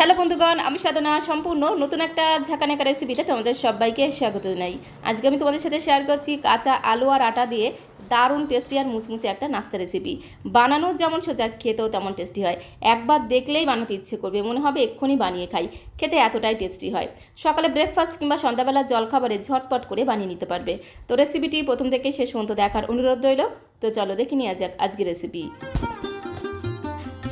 Hello বন্ধুগণ, আমি সাধনা সম্পূর্ণ নতুন একটা ঝাঁকানাকা রেসিপিতে তোমাদের সবাইকে স্বাগত জানাই। আজকে আমি তোমাদের সাথে শেয়ার করছি কাঁচা আলু আর আটা দিয়ে দারুণ টেস্টি আর মুচমুচে একটা নাস্তা রেসিপি। বানানো যেমন সোজা, খেতেও তেমন টেস্টি হয়। একবার দেখলেই বানাতে ইচ্ছে করবে, মনে হবে এক্ষুনি বানিয়ে খাই। খেতে এতটাই টেস্টি হয়। সকালে ব্রেকফাস্ট কিংবা সন্ধ্যাবেলা জলখাবারে ঝটপট করে বানিয়ে নিতে পারবে। তো রেসিপিটি প্রথম থেকে শেষ পর্যন্ত দেখার অনুরোধ রইল। তো চলো দেখে নেওয়া যাক আজকের রেসিপি।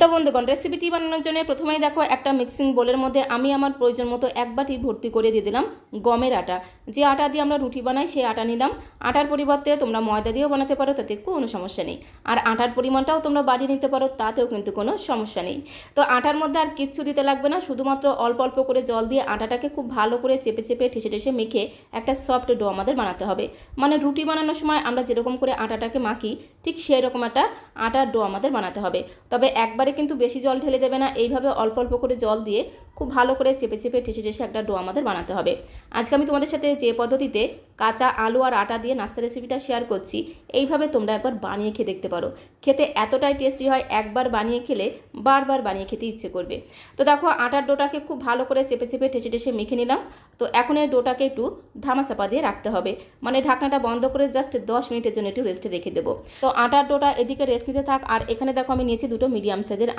তো বন্ধুগণ, রেসিপিটি বানানোর জন্য প্রথমেই দেখো একটা মিক্সিং বোলের মধ্যে আমি আমার প্রয়োজন মতো এক বাটি ভর্তি করে দিয়ে দিলাম গমের আটা। যে আটা দিয়ে আমরা রুটি বানাই সেই আটা নিলাম। আটার পরিবর্তে তোমরা ময়দা দিয়েও বানাতে পারো, তাতে কোনো সমস্যা নেই। আর আটার পরিমাণটাও তোমরা বাড়িয়ে নিতে পারো, তাতেও কিন্তু কোনো সমস্যা নেই। তো আটার মধ্যে আর কিচ্ছু দিতে লাগবে না, শুধুমাত্র অল্প অল্প করে জল দিয়ে আটাটাকে খুব ভালো করে চেপে চেপে ঠেসে ঠেসে মেখে একটা সফট ডো আমাদের বানাতে হবে। মানে রুটি বানানোর সময় আমরা যেরকম করে আটাটাকে মাখি, ঠিক সেই রকম একটা আটার ডো আমাদের বানাতে হবে। তবে একবারে কিন্তু বেশি জল ঢেলে দেবে না, এইভাবে অল্প অল্প করে জল দিয়ে খুব ভালো করে চেপে চেপে ঠেসে ঠেসে একটা ডো আমাদের বানাতে হবে। আজকে আমি তোমাদের সাথে যে পদ্ধতিতে কাঁচা আলু আর আটা দিয়ে নাস্তা রেসিপিটা শেয়ার করছি, এইভাবে তোমরা একবার বানিয়ে খেয়ে দেখতে পারো। খেতে এতটাই টেস্টি হয়, একবার বানিয়ে খেলে বারবার বানিয়ে খেতে ইচ্ছে করবে। তো দেখো, আটার ডোটাকে খুব ভালো করে চেপে চেপে ঠেসে ঠেসে মেখে নিলাম। তো এখন এই ডোটাকে একটু ধামাচাপা দিয়ে রাখতে হবে, মানে ঢাকনাটা বন্ধ করে জাস্ট 10 মিনিটের জন্য একটু রেস্টে রেখে দেবো। তো আটার ডোটা এদিকে রেস্ট নিতে থাক, আর এখানে দেখো আমি নিয়েছি দুটো মিডিয়াম সাইজের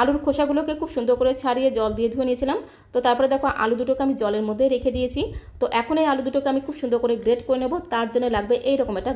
আলুর খোসাগুলোকে খুব সুন্দর করে ছাড়িয়ে জল দিয়ে ধুয়ে নিয়েছিলাম। তো তারপরে দেখো আলু দুটোকে আমি জলের মধ্যে রেখে দিয়েছি। তো এখন এই আলু দুটোকে আমি খুব সুন্দর করে গ্রেট করে নেব। তার জন্য লাগবে এইরকম একটা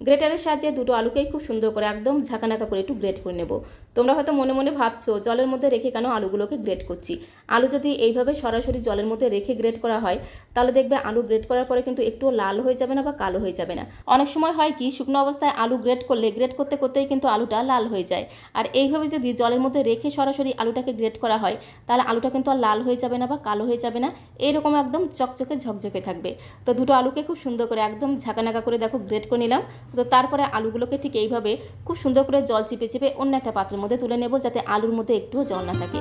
গ্রেটারের সাহায্যে দুটো আলুকেই খুব সুন্দর করে একদম ঝাঁকানাকা করে একটু গ্রেট করে নেব। তোমরা হয়তো মনে মনে ভাবছো জলের মধ্যে রেখে কেন আলুগুলোকে গ্রেট করছি। আলু যদি এইভাবে সরাসরি জলের মধ্যে রেখে গ্রেট করা হয়, তাহলে দেখবে আলু গ্রেট করার পরে কিন্তু একটু লাল হয়ে যাবে না বা কালো হয়ে যাবে না। অনেক সময় হয় কি, শুকনো অবস্থায় আলু গ্রেট করলে গ্রেট করতে করতেই কিন্তু আলুটা লাল হয়ে যায়। আর এইভাবে যদি জলের মধ্যে রেখে সরাসরি আলুটাকে গ্রেট করা হয়, তাহলে আলুটা কিন্তু আর লাল হয়ে যাবে না বা কালো হয়ে যাবে না, এইরকম একদম চকচকে ঝকঝকে থাকবে। তো দুটো আলুকে খুব সুন্দর করে একদম ঝাঁকানাকা করে দেখো গ্রেট করে নিলাম। তো তারপরে আলুগুলোকে ঠিক এইভাবে খুব সুন্দর করে জল চিপে চিপে অন্য একটা পাত্রের মধ্যে তুলে নেব, যাতে আলুর মধ্যে একটুও জল না থাকে।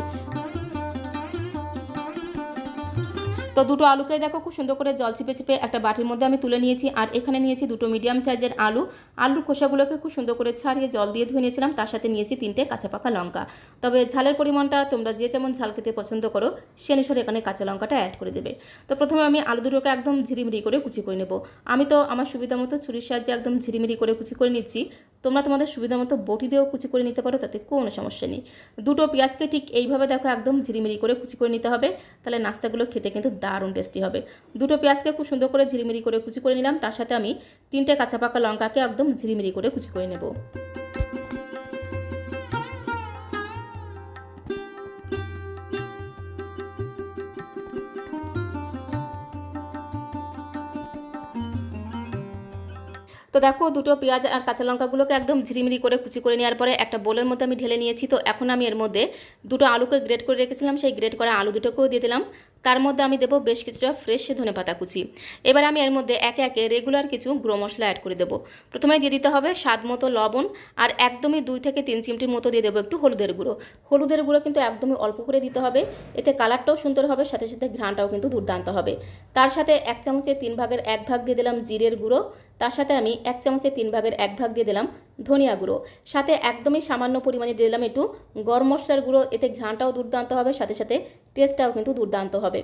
তো দুটো আলুকে দেখো খুব সুন্দর করে জল চিপে চিপে একটা বাটির মধ্যে আমি তুলে নিয়েছি। আর এখানে নিয়েছি দুটো মিডিয়াম সাইজের আলুর খোসাগুলোকে খুব সুন্দর করে ছাড়িয়ে জল দিয়ে ধুয়ে নিয়েছিলাম। তার সাথে নিয়েছি 3টে কাঁচা পাকা লঙ্কা। তবে ঝালের পরিমাণটা তোমরা যে যেমন ঝাল খেতে পছন্দ করো সে অনুসারে এখানে কাঁচা লঙ্কাটা অ্যাড করে দেবে। তো প্রথমে আমি আলু দুটোকে একদম ঝিরিমিরি করে কুচি করে নেব। আমি তো আমার সুবিধা মতো ছুরির সাহায্যে একদম ঝিরিমিরি করে কুচি করে নিচ্ছি। তোমরা তোমাদের সুবিধা মতো বটি দিয়েও কুচি করে নিতে পারো, তাতে কোনো সমস্যা নেই। দুটো পেঁয়াজকে ঠিক এইভাবে দেখো একদম ঝিরিমিরি করে কুচি করে নিতে হবে, তাহলে নাস্তাগুলো খেতে কিন্তু দারুণ টেস্টি হবে। দুটো পেঁয়াজকে খুব সুন্দর করে ঝিরিমিরি করে কুচি করে নিলাম। তার সাথে আমি 3টে কাঁচা পাকা লঙ্কাকে একদম ঝিরিমিরি করে কুচি করে নেব। তো দেখো, দুটো পেঁয়াজ আর কাঁচা লঙ্কাগুলোকে একদম ঝিরিমিরি করে কুচি করে নেওয়ার পরে একটা বোলের মধ্যে আমি ঢেলে নিয়েছি। তো এখন আমি এর মধ্যে দুটো আলুকে গ্রেট করে রেখেছিলাম, সেই গ্রেট করা আলু দুটোকেও দিয়ে দিলাম। তার মধ্যে আমি দেবো বেশ কিছুটা ফ্রেশ ধনেপাতা কুচি। এবার আমি এর মধ্যে একে একে রেগুলার কিছু গুঁড়ো মশলা অ্যাড করে দেবো। প্রথমে দিয়ে দিতে হবে স্বাদ মতো লবণ, আর একদমই 2 থেকে 3 চিমটির মতো দিয়ে দেবো একটু হলুদের গুঁড়ো। হলুদের গুঁড়ো কিন্তু একদমই অল্প করে দিতে হবে, এতে কালারটাও সুন্দর হবে, সাথে সাথে ঘ্রাণটাও কিন্তু দুর্দান্ত হবে। তার সাথে 1 চামচের 3 ভাগের 1 ভাগ দিয়ে দিলাম জিরের গুঁড়ো। তার সাথে আমি 1 চামচের 3 ভাগের 1 ভাগ দিয়ে দিলাম ধনিয়া গুঁড়ো। সাথে একদমই সামান্য পরিমাণে দিয়ে দিলাম একটু গরম মশলার গুঁড়ো, এতে ঘ্রাণটাও দুর্দান্ত হবে, সাথে সাথে টেস্টটাও কিন্তু দুর্দান্ত হবে।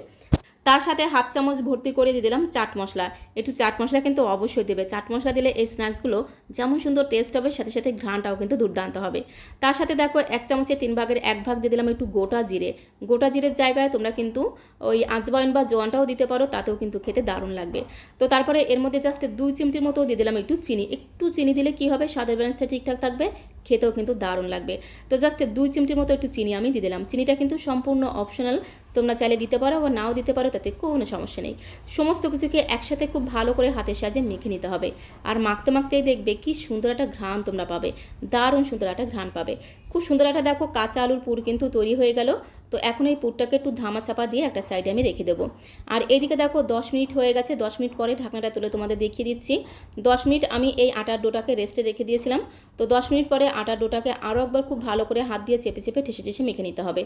তার সাথে হাফ চামচ ভর্তি করে দিয়ে দিলাম চাট মশলা। একটু চাট মশলা কিন্তু অবশ্যই দেবে, চাট মশলা দিলে এই স্ন্যাক্সগুলো যেমন সুন্দর টেস্ট হবে, সাথে সাথে ঘ্রাণটাও কিন্তু দুর্দান্ত হবে। তার সাথে দেখো 1 চামচের 3 ভাগের 1 ভাগ দিয়ে দিলাম একটু গোটা জিরে। গোটা জিরের জায়গায় তোমরা কিন্তু ওই আজওয়াইন বা জোয়ানটাও দিতে পারো, তাতেও কিন্তু খেতে দারুণ লাগবে। তো তারপরে এর মধ্যে জাস্ট 2 চিমটির মতো দিয়ে দিলাম একটু চিনি। একটু চিনি দিলে কি হবে, স্বাদের ব্যালেন্সটা ঠিকঠাক থাকবে, খেতেও কিন্তু দারুণ লাগবে। তো জাস্ট 2 চিমটির মতো একটু চিনি আমি দিয়ে দিলাম। চিনিটা কিন্তু সম্পূর্ণ অপশনাল, তোমরা চাইলে দিতে পারো বা নাও দিতে পারো, তাতে কোনো সমস্যা নেই। সমস্ত কিছুকে একসাথে খুব ভালো করে হাতের সাহায্যে মেখে নিতে হবে। আর মাখতে মাখতেই দেখবে কি সুন্দর একটা ঘ্রাণ তোমরা পাবে, দারুণ সুন্দর একটা ঘ্রাণ পাবে। খুব সুন্দর একটা দেখো কাঁচা আলুর পুর কিন্তু তৈরি হয়ে গেল। তো এখন এই পুরটাকে একটু ধামা চাপা দিয়ে একটা সাইডে আমি রেখে দেবো। আর এইদিকে দেখো 10 মিনিট হয়ে গেছে। 10 মিনিট পরে ঢাকনাটা তুলে তোমাদের দেখিয়ে দিচ্ছি। 10 মিনিট আমি এই আটার ডোটাকে রেস্টে রেখে দিয়েছিলাম। তো 10 মিনিট পরে আটার ডোটাকে আরও একবার খুব ভালো করে হাত দিয়ে চেপে চেপে ঠেসে ঠেসে মেখে নিতে হবে।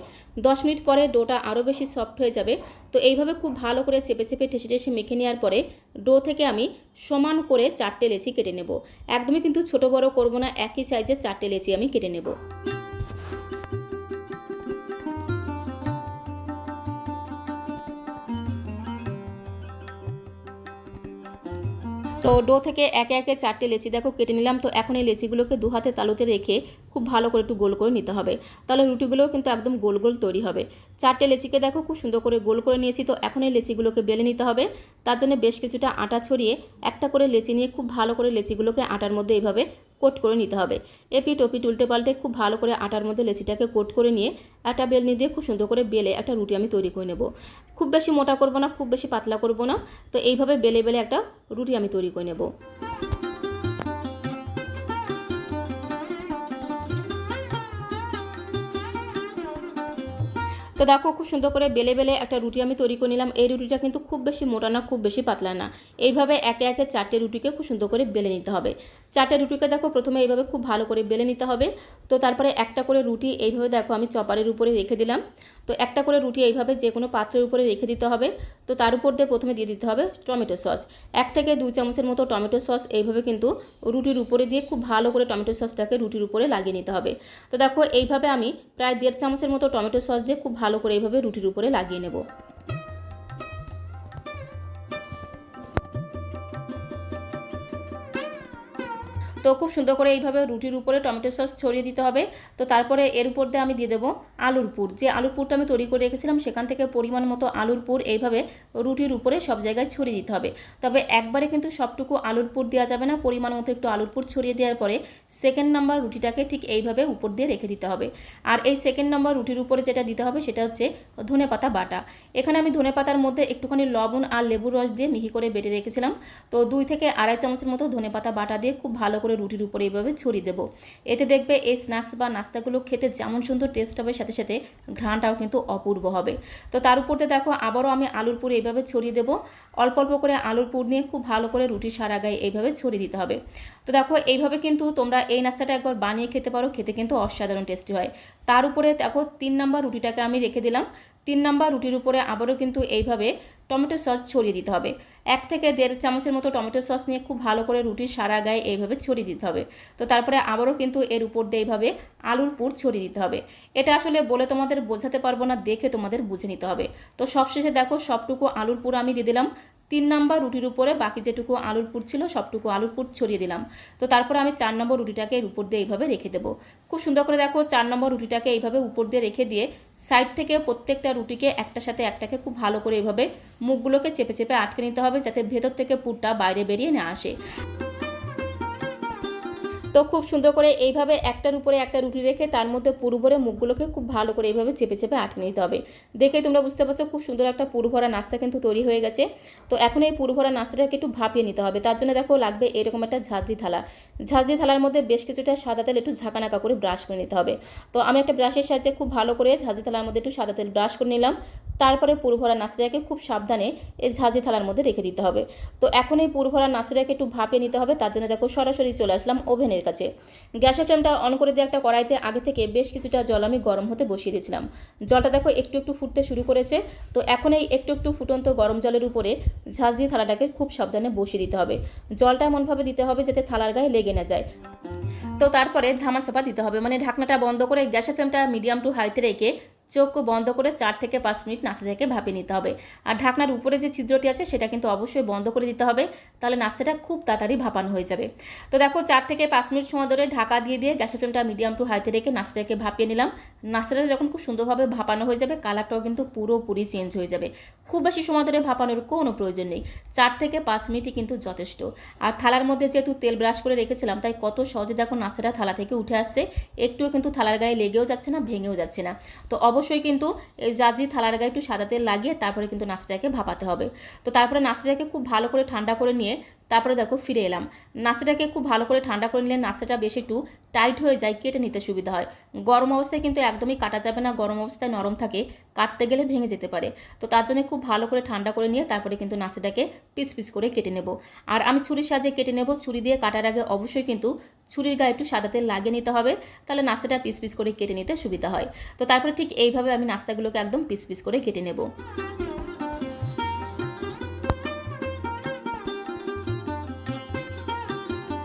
10 মিনিট পরে ডোটা আরও বেশি সফট হয়ে যাবে। তো এইভাবে খুব ভালো করে চেপে চেপে ঠেসে ঠেসে মেখে নেওয়ার পরে ডো থেকে আমি সমান করে 4টে লেচি কেটে নেব। একদমই কিন্তু ছোট বড় করব না, একই সাইজের 4টে লেচি আমি কেটে নেব। তো ডো থেকে একে একে 4টে লেচি দেখো কেটে নিলাম। তো এখন এই লেচিগুলোকে দু হাতে তালুতে রেখে খুব ভালো করে একটু গোল করে নিতে হবে, তাহলে রুটিগুলোও কিন্তু একদম গোল গোল তৈরি হবে। 4টে লেচিকে দেখো খুব সুন্দর করে গোল করে নিয়েছি। তো এখন এই লেচিগুলোকে বেলে নিতে হবে। তার জন্য বেশ কিছুটা আটা ছড়িয়ে একটা করে লেচি নিয়ে খুব ভালো করে লেচিগুলোকে আটার মধ্যে এইভাবে কোট করে নিতে হবে। এপিট ওপিট উল্টে পাল্টে খুব ভালো করে আটার মধ্যে লেচিটাকে কোট করে নিয়ে একটা বেলনি দিয়ে খুব সুন্দর করে বেলে একটা রুটি আমি তৈরি করে নেব। খুব বেশি মোটা করব না, খুব বেশি পাতলা করব না। তো এইভাবে বেলে বেলে একটা রুটি আমি তৈরি করে নেব। তো দেখো খুব সুন্দর করে বেলে বেলে একটা রুটি আমি তৈরি করে নিলাম। এই রুটিটা কিন্তু খুব বেশি মোটা না, খুব বেশি পাতলা না। এইভাবে একে একে 4টে রুটিকে খুব সুন্দর করে বেলে নিতে হবে। 4টে রুটিকে দেখো প্রথমে এইভাবে খুব ভালো করে বেলে নিতে হবে। তো তারপরে একটা করে রুটি এইভাবে দেখো আমি চপারের উপরে রেখে দিলাম। তো একটা করে রুটি এইভাবে যে কোনো পাত্রের উপরে রেখে দিতে হবে। তো তার উপর দিয়ে প্রথমে দিয়ে দিতে হবে টমেটো সস। 1 থেকে 2 চামচের মতো টমেটো সস এইভাবে কিন্তু রুটির উপরে দিয়ে খুব ভালো করে টমেটো সসটাকে রুটির উপরে লাগিয়ে নিতে হবে। তো দেখো এইভাবে আমি প্রায় 1.5 চামচের মতো টমেটো সস দিয়ে খুব ভালো করে এইভাবে রুটির উপরে লাগিয়ে নেব। তো খুব সুন্দর করে এইভাবে রুটির উপরে টমেটো সস ছড়িয়ে দিতে হবে। তো তারপরে এর উপর দিয়ে আমি দিয়ে দেবো আলুর পুর। যে আলুর পুরটা আমি তৈরি করে রেখেছিলাম সেখান থেকে পরিমাণ মতো আলুর পুর এইভাবে রুটির উপরে সব জায়গায় ছড়িয়ে দিতে হবে। তবে একবারে কিন্তু সবটুকু আলুর পুর দেওয়া যাবে না, পরিমাণ মতো একটু আলুর পুর ছড়িয়ে দেওয়ার পরে সেকেন্ড নাম্বার রুটিটাকে ঠিক এইভাবে উপর দিয়ে রেখে দিতে হবে। আর এই সেকেন্ড নাম্বার রুটির উপরে যেটা দিতে হবে সেটা হচ্ছে ধনেপাতা বাটা। এখানে আমি ধনেপাতার মধ্যে একটুখানি লবণ আর লেবুর রস দিয়ে মিহি করে বেটে রেখেছিলাম। তো 2 থেকে আড়াই চামচের মতো ধনেপাতা বাটা দিয়ে খুব ভালো করে রুটির উপরে এইভাবে ছড়িয়ে দেবো। এতে দেখবে এই স্ন্যাক্স বা নাস্তাগুলো খেতে যেমন সুন্দর টেস্ট হবে, সাথে সাথে ঘ্রাণটাও কিন্তু অপূর্ব হবে। তো তার উপরতে দেখো আবারও আমি আলুর পুর এইভাবে ছড়িয়ে দেবো। অল্প অল্প করে আলুর পুর নিয়ে খুব ভালো করে রুটির সারা গায়ে এইভাবে ছড়িয়ে দিতে হবে। তো দেখো এইভাবে কিন্তু তোমরা এই নাস্তাটা একবার বানিয়ে খেতে পারো, খেতে কিন্তু অসাধারণ টেস্টি হয়। তার উপরে দেখো 3 নাম্বার রুটিটাকে আমি রেখে দিলাম। 3 নাম্বার রুটির উপরে আবারও কিন্তু এইভাবে টমেটো সস ছড়িয়ে দিতে হবে। 1 থেকে 1.5 চামচের মতো টমেটো সস নিয়ে খুব ভালো করে রুটির সারা গায়ে এইভাবে ছড়িয়ে দিতে হবে। তো তারপরে আবারও কিন্তু এর উপর দিয়ে এইভাবে আলুর পুর ছড়িয়ে দিতে হবে। এটা আসলে বলে তোমাদের বোঝাতে পারবো না, দেখে তোমাদের বুঝে নিতে হবে। তো সবশেষে দেখো সবটুকু আলুর পুর আমি দিয়ে দিলাম 3 নাম্বার রুটির উপরে। বাকি যেটুকু আলুর পুর ছিল সবটুকু আলুর পুর ছড়িয়ে দিলাম। তো তারপরে আমি 4 নম্বর রুটিটাকে এর উপর দিয়ে এইভাবে রেখে দেবো। খুব সুন্দর করে দেখো 4 নম্বর রুটিটাকে এইভাবে উপর দিয়ে রেখে দিয়ে সাইড থেকে প্রত্যেকটা রুটিকে একটার সাথে একটাকে খুব ভালো করে এইভাবে মুখগুলোকে চেপে চেপে আটকে নিতে হবে, যাতে ভেতর থেকে পুরটা বাইরে বেরিয়ে না আসে। তো খুব সুন্দর করে এইভাবে একটার উপরে একটা রুটি রেখে তার মধ্যে পুর ভরে মুখগুলোকে খুব ভালো করে এইভাবে চেপে চেপে আটকে নিতে হবে। দেখেই তোমরা বুঝতে পারছো খুব সুন্দর একটা পুর ভরা নাস্তা কিন্তু তৈরি হয়ে গেছে। তো এখন এই পুর ভরা নাস্তাটাকে একটু ভাপিয়ে নিতে হবে। তার জন্য দেখো লাগবে এরকম একটা ঝাঁঝরি থালা। ঝাঁঝরি থালার মধ্যে বেশ কিছুটা সাদা তেল একটু ঝাঁকানাকা করে ব্রাশ করে নিতে হবে। তো আমি একটা ব্রাশের সাহায্যে খুব ভালো করে ঝাঁঝরি থালার মধ্যে একটু সাদা তেল ব্রাশ করে নিলাম। তারপরে পুর ভরা নাস্তাটাকে খুব সাবধানে এই ঝাঁঝরি থালার মধ্যে রেখে দিতে হবে। তো এখন এই পুর ভরা নাস্তাটাকে একটু ভাপিয়ে নিতে হবে। তার জন্য দেখো সরাসরি চলে আসলাম ওভেনের কাছে। গ্যাসের ফ্লেমটা অন করে দিয়ে একটা কড়াইতে আগে থেকে বেশ কিছুটা জল আমি গরম হতে বসিয়ে দিয়েছিলাম। জলটা দেখো একটু একটু ফুটতে শুরু করেছে। তো এখন এই একটু একটু ফুটন্ত গরম জলের উপরে ঝাঁঝরি থালাটাকে খুব সাবধানে বসিয়ে দিতে হবে। জলটা এমনভাবে দিতে হবে যাতে থালার গায়ে লেগে না যায়। তো তারপরে ধামাচাপা দিতে হবে, মানে ঢাকনাটা বন্ধ করে গ্যাসের ফ্লেমটা মিডিয়াম টু হাইতে রেখে চোখ বন্ধ করে 4 থেকে 5 মিনিট নাস্তাটাকে ভাপিয়ে নিতে হবে। আর ঢাকনার উপরে যে ছিদ্রটি আছে সেটা কিন্তু অবশ্যই বন্ধ করে দিতে হবে, তাহলে নাস্তাটা খুব তাড়াতাড়ি ভাপানো হয়ে যাবে। তো দেখো 4 থেকে 5 মিনিট সময় ধরে ঢাকা দিয়ে দিয়ে গ্যাসের ফ্লেমটা মিডিয়াম টু হাইতে রেখে নাস্তাটাকে ভাপিয়ে নিলাম। নাস্তাটা যখন খুব সুন্দরভাবে ভাপানো হয়ে যাবে, কালারটাও কিন্তু পুরোপুরি চেঞ্জ হয়ে যাবে। খুব বেশি সময় ধরে ভাপানোর কোনো প্রয়োজন নেই, 4 থেকে 5 মিনিটই কিন্তু যথেষ্ট। আর থালার মধ্যে যেহেতু তেল ব্রাশ করে রেখেছিলাম, তাই কত সহজে দেখো নাস্তাটা থালা থেকে উঠে আসছে। একটুও কিন্তু থালার গায়ে লেগেও যাচ্ছে না, ভেঙেও যাচ্ছে না। তো অবশ্যই কিন্তু এই ঝাঁঝরি থালার গায়ে একটু সাদা তেল লাগিয়ে তারপরে কিন্তু নাস্তাটাকে ভাপাতে হবে। তো তারপরে নাস্তাটাকে খুব ভালো করে ঠান্ডা করে নিয়ে তারপরে দেখো ফিরে এলাম। নাস্তাটাকে খুব ভালো করে ঠান্ডা করে নিলে নাস্তাটা বেশি একটু টাইট হয়ে যায়, কেটে নিতে সুবিধা হয়। গরম অবস্থায় কিন্তু একদমই কাটা যাবে না, গরম অবস্থায় নরম থাকে, কাটতে গেলে ভেঙে যেতে পারে। তো তার জন্য খুব ভালো করে ঠান্ডা করে নিয়ে তারপরে কিন্তু নাস্তাটাকে পিস পিস করে কেটে নেব। আর আমি ছুরির সাহায্যে কেটে নেব। ছুরি দিয়ে কাটার আগে অবশ্যই কিন্তু ছুরির গায়ে একটু সাদা তেল লাগিয়ে নিতে হবে, তাহলে নাস্তাটা পিস পিস করে কেটে নিতে সুবিধা হয়। তো তারপরে ঠিক এইভাবে আমি নাস্তাগুলোকে একদম পিস পিস করে কেটে নেব।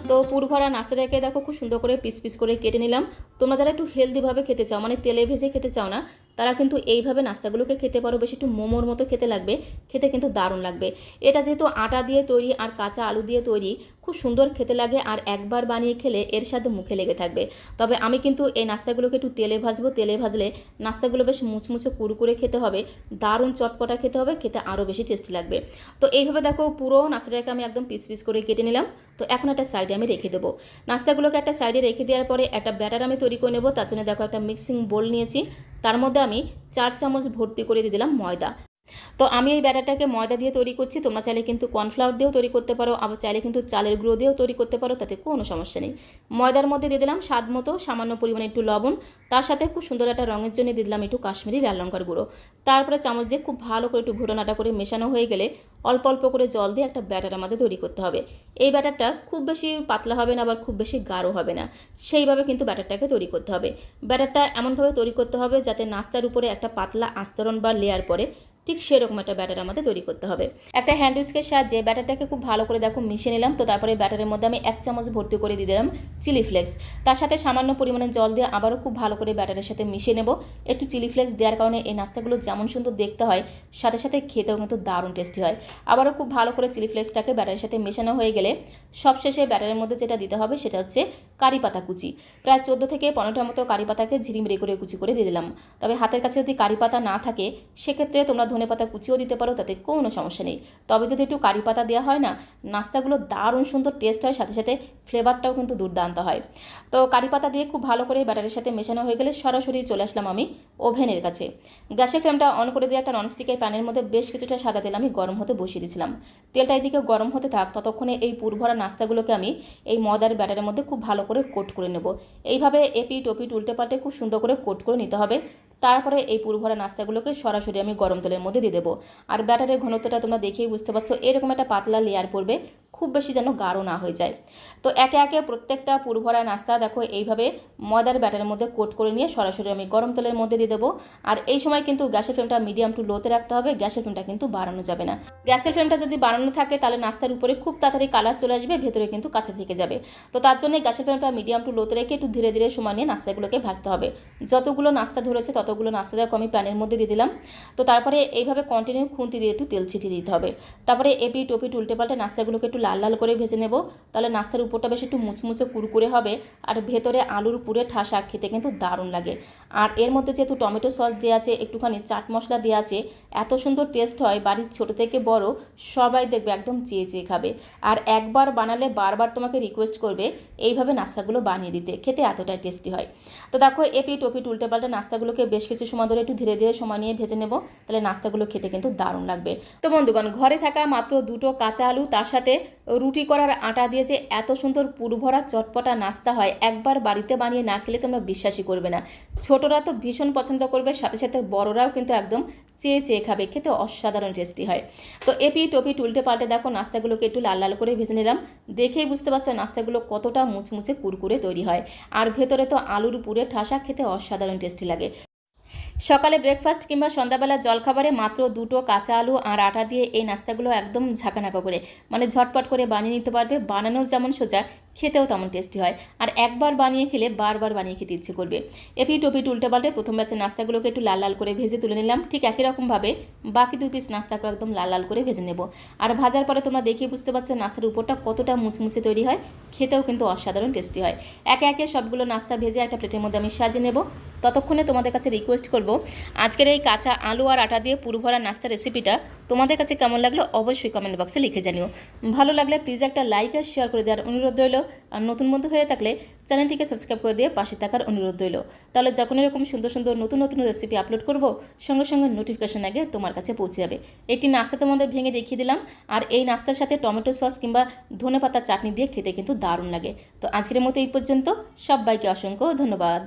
তো পুর ভরা নাস্তাটাকে দেখো খুব সুন্দর করে পিস পিস করে কেটে নিলাম। তোমরা যারা একটু হেলদিভাবে খেতে চাও, মানে তেলে ভেজে খেতে চাও না, তারা কিন্তু এইভাবে নাস্তাগুলোকে খেতে পারো। বেশ একটু মোমোর মতো খেতে লাগবে, খেতে কিন্তু দারুণ লাগবে। এটা যেহেতু আটা দিয়ে তৈরি আর কাঁচা আলু দিয়ে তৈরি, খুব সুন্দর খেতে লাগে আর একবার বানিয়ে খেলে এর সাথে মুখে লেগে থাকবে। তবে আমি কিন্তু এই নাস্তাগুলোকে একটু তেলে ভাজবো। তেলে ভাজলে নাস্তাগুলো বেশ মুচমুচে কুরকুরে খেতে হবে, দারুণ চটপটা খেতে হবে, খেতে আরও বেশি টেস্টি লাগবে। তো এইভাবে দেখো পুরো নাস্তাটাকে আমি একদম পিস পিস করে কেটে নিলাম। তো এখন একটা সাইডে আমি রেখে দেবো। নাস্তাগুলোকে একটা সাইডে রেখে দেওয়ার পরে একটা ব্যাটার আমি তৈরি করে নেবো। তার জন্য দেখো একটা মিক্সিং বোল নিয়েছি, তার মধ্যে আমি 4 চামচ ভর্তি করে দিয়ে দিলাম ময়দা। তো আমি এই ব্যাটারটাকে ময়দা দিয়ে তৈরি করছি, তোমরা চাইলে কিন্তু কর্নফ্লাওয়ার দিয়েও তৈরি করতে পারো, আবার চাইলে কিন্তু চালের গুঁড়ো দিয়েও তৈরি করতে পারো, তাতে কোনো সমস্যা নেই। ময়দার মধ্যে দিয়ে দিলাম স্বাদ মতো সামান্য পরিমাণে একটু লবণ, তার সাথে খুব সুন্দর একটা রঙের জন্য দিয়ে দিলাম একটু কাশ্মীরি লাল লঙ্কার গুঁড়ো। তারপরে চামচ দিয়ে খুব ভালো করে একটু ঘোটানাটা করে মেশানো হয়ে গেলে অল্প অল্প করে জল দিয়ে একটা ব্যাটার আমাদের তৈরি করতে হবে। এই ব্যাটারটা খুব বেশি পাতলা হবে না, আবার খুব বেশি গাঢ় হবে না, সেইভাবে কিন্তু ব্যাটারটাকে তৈরি করতে হবে। ব্যাটারটা এমনভাবে তৈরি করতে হবে যাতে নাস্তার উপরে একটা পাতলা আস্তরণ বা লেয়ার পড়ে, ঠিক সেরকম একটা ব্যাটার আমাদের তৈরি করতে হবে। একটা হ্যান্ড উইস্কের সাহায্যে ব্যাটারটাকে খুব ভালো করে দেখো মিশিয়ে নিলাম। তো তারপরে ব্যাটারের মধ্যে আমি 1 চামচ ভর্তি করে দিয়ে দিলাম চিলি ফ্লেক্স। তার সাথে সামান্য পরিমাণে জল দিয়ে আবারও খুব ভালো করে ব্যাটারের সাথে মিশিয়ে নেব। একটু চিলি ফ্লেক্স দেওয়ার কারণে এই নাস্তাগুলো যেমন সুন্দর দেখতে হয়, সাথে সাথে খেতেও কিন্তু দারুণ টেস্টি হয়। আবারও খুব ভালো করে চিলি ফ্লেক্সটাকে ব্যাটারের সাথে মেশানো হয়ে গেলে সবশেষে ব্যাটারের মধ্যে যেটা দিতে হবে সেটা হচ্ছে কারি পাতা কুচি। প্রায় 14 থেকে 15টার মতো কারি পাতাকে ঝিরিমিরি করে কুচি করে দিয়ে দিলাম। তবে হাতের কাছে যদি কারি পাতা না থাকে সেক্ষেত্রে তোমরা ধনেপাতা কুচিও দিতে পারো, তাতে কোনো সমস্যা নেই। তবে যদি একটু কারি পাতা দেওয়া হয় না, নাস্তাগুলো দারুণ সুন্দর টেস্ট হয়, সাথে সাথে ফ্লেভারটাও কিন্তু দুর্দান্ত হয়। তো কারি পাতা দিয়ে খুব ভালো করে ব্যাটারের সাথে মেশানো হয়ে গেলে সরাসরি চলে আসলাম আমি ওভেনের কাছে। গ্যাসের ফ্লেমটা অন করে দিয়ে একটা ননস্টিকের প্যানের মধ্যে বেশ কিছুটা সাদা তেল আমি গরম হতে বসিয়ে দিয়েছিলাম। তেলটা এদিকে গরম হতে থাক, ততক্ষণে এই পুরভরা নাস্তাগুলোকে আমি এই ময়দার ব্যাটারের মধ্যে খুব ভালো করে কোট করে নেব। এইভাবে এপিট ওপিট উল্টে পাল্টে খুব সুন্দর করে কোট করে নিতে হবে। তারপরে এই পুরভরা নাস্তাগুলোকে সরাসরি আমি গরম তেলের মধ্যে দিয়ে দেবো। আর ব্যাটারের ঘনত্বটা তোমরা দেখেই বুঝতে পারছো, এরকম একটা পাতলা লেয়ার পড়বে, খুব বেশি যেন গাঢ় না হয়ে যায়। তো একে একে প্রত্যেকটা পুরভরা নাস্তা দেখো এইভাবে ময়দার ব্যাটারের মধ্যে কোট করে নিয়ে সরাসরি আমি গরম তেলের মধ্যে দিয়ে দেবো। আর এই সময় কিন্তু গ্যাসের ফ্লেমটা মিডিয়াম টু লোতে রাখতে হবে, গ্যাসের ফ্লেমটা কিন্তু বাড়ানো যাবে না। গ্যাসের ফ্লেমটা যদি বাড়ানো থাকে তাহলে নাস্তার উপরে খুব তাড়াতাড়ি কালার চলে আসবে, ভেতরে কিন্তু কাছে থেকে যাবে। তো তার জন্য গ্যাসের ফ্লেমটা মিডিয়াম টু লোতে রেখে একটু ধীরে ধীরে সময় নিয়ে নাস্তাগুলোকে ভাজতে হবে। যতগুলো নাস্তা ধরেছে ততগুলো নাস্তা দেখো আমি প্যানের মধ্যে দিয়ে দিলাম। তো তারপরে এইভাবে কন্টিনিউ খুন্তি দিয়ে একটু তেল ছিটিয়ে দিতে হবে। তারপরে এপিট ওপিট উল্টে পাল্টে নাস্তাগুলোকে একটু লাল লাল করে ভেজে নেব। তাহলে নাস্তার উপরটা বেশ একটু মুচমুচে কুরকুরে হবে, আর ভেতরে আলুর পুরে ঠাসা, খেতে কিন্তু দারুণ লাগে। আর এর মধ্যে যেহেতু টমেটো সস দেওয়া আছে, একটুখানি চাট মশলা দেওয়া আছে, এত সুন্দর টেস্ট হয়, বাড়ির ছোট থেকে বড় সবাই দেখবে একদম চেয়ে চেয়ে খাবে। আর একবার বানালে বারবার তোমাকে রিকোয়েস্ট করবে এইভাবে নাস্তাগুলো বানিয়ে দিতে, খেতে এতটাই টেস্টি হয়। তো দেখো এপিট ওপিট উল্টে পাল্টে নাস্তাগুলোকে বেশ কিছু সময় ধরে একটু ধীরে ধীরে সময় নিয়ে ভেজে নেব, তাহলে নাস্তাগুলো খেতে কিন্তু দারুণ লাগবে। তো বন্ধুগণ, ঘরে থাকা মাত্র 2টো কাঁচা আলু, তার সাথে রুটি করার আটা দিয়ে যে এত সুন্দর পুরভরা চটপটা নাস্তা হয়, একবার বাড়িতে বানিয়ে না খেলে তোমরা বিশ্বাসই করবে না। ছোটরা তো ভীষণ পছন্দ করবে, সাথে সাথে বড়রাও কিন্তু একদম চেয়ে চেয়ে খাবে, খেতে অসাধারণ টেস্টি হয়। তো এপিট ওপিট উল্টে পাল্টে দেখো নাস্তাগুলোকে একটু লাল লাল করে ভেজে নিলাম। দেখেই বুঝতে পারছো নাস্তাগুলো কতটা মুচমুচে কুরকুরে তৈরি হয়, আর ভেতরে তো আলুর পুরে ঠাসা, খেতে অসাধারণ টেস্টি লাগে। সকালে ব্রেকফাস্ট কিংবা সন্ধ্যাবেলা জলখাবারে মাত্র 2টো কাঁচা আলু আর আটা দিয়ে এই নাস্তাগুলো একদম ঝাঁকানাকা করে, মানে ঝটপট করে বানিয়ে নিতে পারবে। বানানো যেমন সোজা, খেতেও তেমন টেস্টি হয়। আর একবার বানিয়ে খেলে বারবার বানিয়ে খেতে ইচ্ছে করবে। এপিট ওপিট উল্টে পাল্টে প্রথম ব্যাচের নাস্তাগুলোকে একটু লাল লাল করে ভেজে তুলে নিলাম। ঠিক একই রকমভাবে বাকি 2 পিস নাস্তাকে একদম লাল লাল করে ভেজে নেব। আর ভাজার পরে তোমরা দেখেই বুঝতে পারছো নাস্তার উপরটা কতটা মুচমুচে তৈরি হয়, খেতেও কিন্তু অসাধারণ টেস্টি হয়। একে একে সবগুলো নাস্তা ভেজে একটা প্লেটের মধ্যে আমি সাজিয়ে নেব। ততক্ষণে তোমাদের কাছে রিকোয়েস্ট করব, আজকের এই কাঁচা আলু আর আটা দিয়ে পুরভরা নাস্তা রেসিপিটা তোমাদের কাছে কেমন লাগলো অবশ্যই কমেন্ট বক্সে লিখে জানিও। ভালো লাগলে প্লিজ একটা লাইক আর শেয়ার করে দেওয়ার অনুরোধ রইল। আর নতুন বন্ধু হয়ে থাকলে চ্যানেলটিকে সাবস্ক্রাইব করে দিয়ে পাশে থাকার অনুরোধ রইল। তাহলে যখন এরকম সুন্দর সুন্দর নতুন নতুন রেসিপি আপলোড করব, সঙ্গে সঙ্গে নোটিফিকেশন আগে তোমার কাছে পৌঁছে যাবে। একটি নাস্তা তোমাদের ভেঙে দেখিয়ে দিলাম, আর এই নাস্তার সাথে টমেটো সস কিংবা ধনেপাতার চাটনি দিয়ে খেতে কিন্তু দারুণ লাগে। তো আজকের মতো এই পর্যন্ত, সবাইকে অসংখ্য ধন্যবাদ।